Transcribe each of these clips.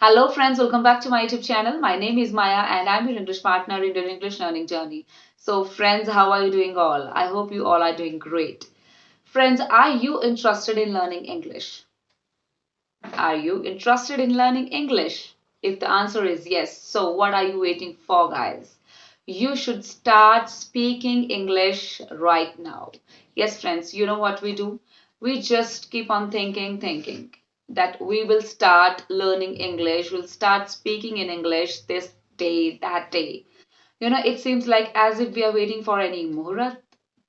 Hello friends, welcome back to my YouTube channel. My name is Maya and I'm your English partner in your English learning journey. So friends, how are you doing all? I hope you all are doing great. Friends, are you interested in learning English? Are you interested in learning English? If the answer is yes, so what are you waiting for, guys? You should start speaking English right now. Yes, friends, you know what we do? We just keep on thinking that we will start learning English, we'll start speaking in English this day, that day. It seems like as if we are waiting for any muhurat,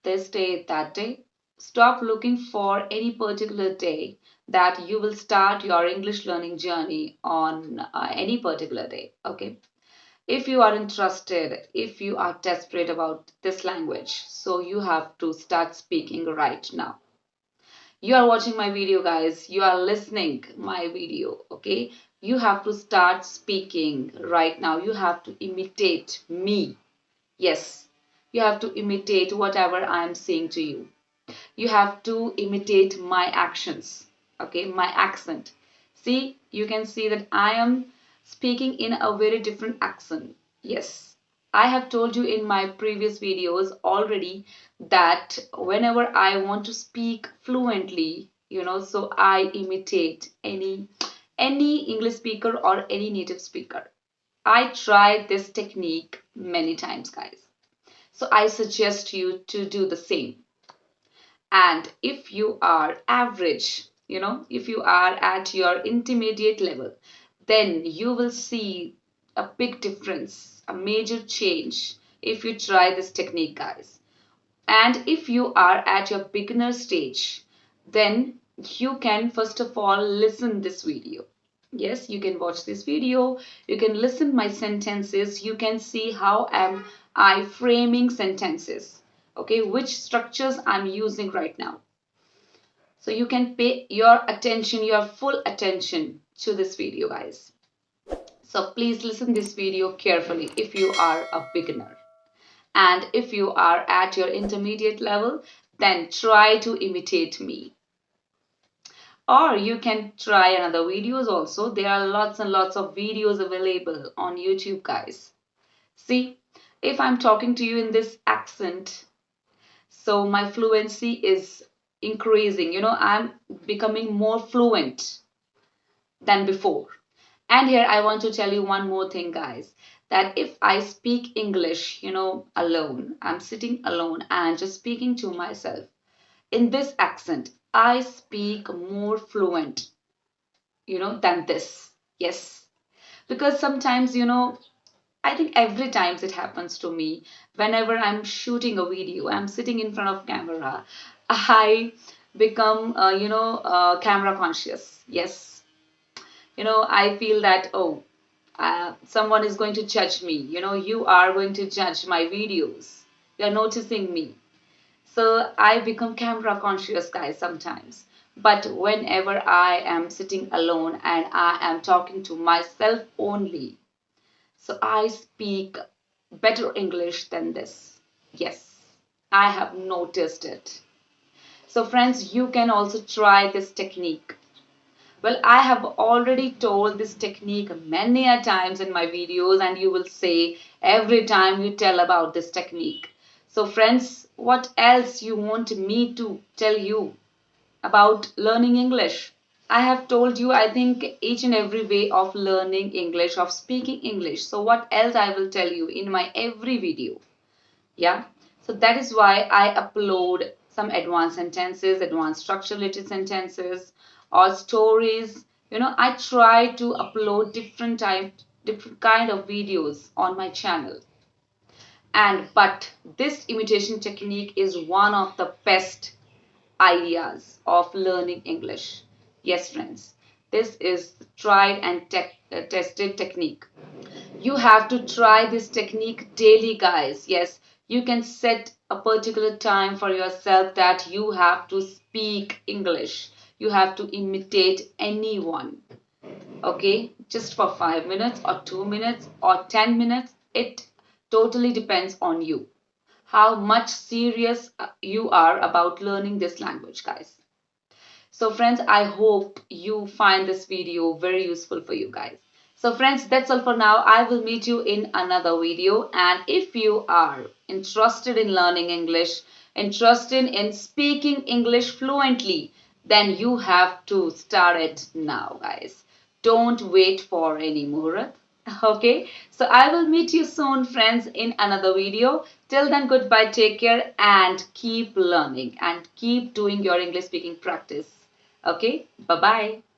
this day, that day. Stop looking for any particular day that you will start your English learning journey on any particular day. Okay. If you are interested, if you are desperate about this language, so you have to start speaking right now. You are watching my video, guys, you are listening my video. Okay, you have to start speaking right now. You have to imitate me. Yes, you have to imitate whatever I am saying to you. You have to imitate my actions. Okay, my accent. See, you can see that I am speaking in a very different accent. Yes, I have told you in my previous videos already that whenever I want to speak fluently, so I imitate any English speaker or any native speaker. I tried this technique many times, guys. So I suggest you to do the same. And if you are average, if you are at your intermediate level, then you will see a big difference, a major change if you try this technique, guys. And if you are at your beginner stage, then you can first of all listen this video. Yes, you can watch this video, you can listen my sentences, you can see how am I framing sentences, okay, which structures I'm using right now. So you can pay your attention, your full attention to this video, guys. So please listen this video carefully if you are a beginner. And if you are at your intermediate level, then try to imitate me. Or you can try another videos also. There are lots and lots of videos available on YouTube, guys. See, if I'm talking to you in this accent, so my fluency is increasing. I'm becoming more fluent than before. And here I want to tell you one more thing, guys, that if I speak English, alone, I'm sitting alone and just speaking to myself in this accent, I speak more fluent, than this. Yes. Because sometimes, I think every times it happens to me whenever I'm shooting a video, I'm sitting in front of camera, I become, camera conscious. Yes. I feel that, oh, someone is going to judge me. You are going to judge my videos. You're noticing me. So I become camera conscious, guys, sometimes. But whenever I am sitting alone and I am talking to myself only, so I speak better English than this. Yes, I have noticed it. So friends, you can also try this technique. Well, I have already told this technique many a times in my videos, and you will say every time you tell about this technique. So friends, what else you want me to tell you about learning English? I have told you, I think, each and every way of learning English, of speaking English. So what else I will tell you in my every video? Yeah. So that is why I upload some advanced sentences, advanced structure related sentences or stories. I try to upload different kind of videos on my channel. But this imitation technique is one of the best ideas of learning English. Yes, friends, this is tried and tested technique. You have to try this technique daily, guys. Yes, you can set a particular time for yourself that you have to speak English. You have to imitate anyone. Okay, just for 5 minutes or 2 minutes or 10 minutes. It totally depends on you how much serious you are about learning this language, guys. So friends, I hope you find this video very useful for you guys. So friends, that's all for now. I will meet you in another video. And if you are interested in learning English, interested in speaking English fluently, then you have to start it now, guys. Don't wait for any muhurat. Okay, so I will meet you soon, friends, in another video. Till then, goodbye, take care, and keep learning and keep doing your English speaking practice. Okay, bye bye.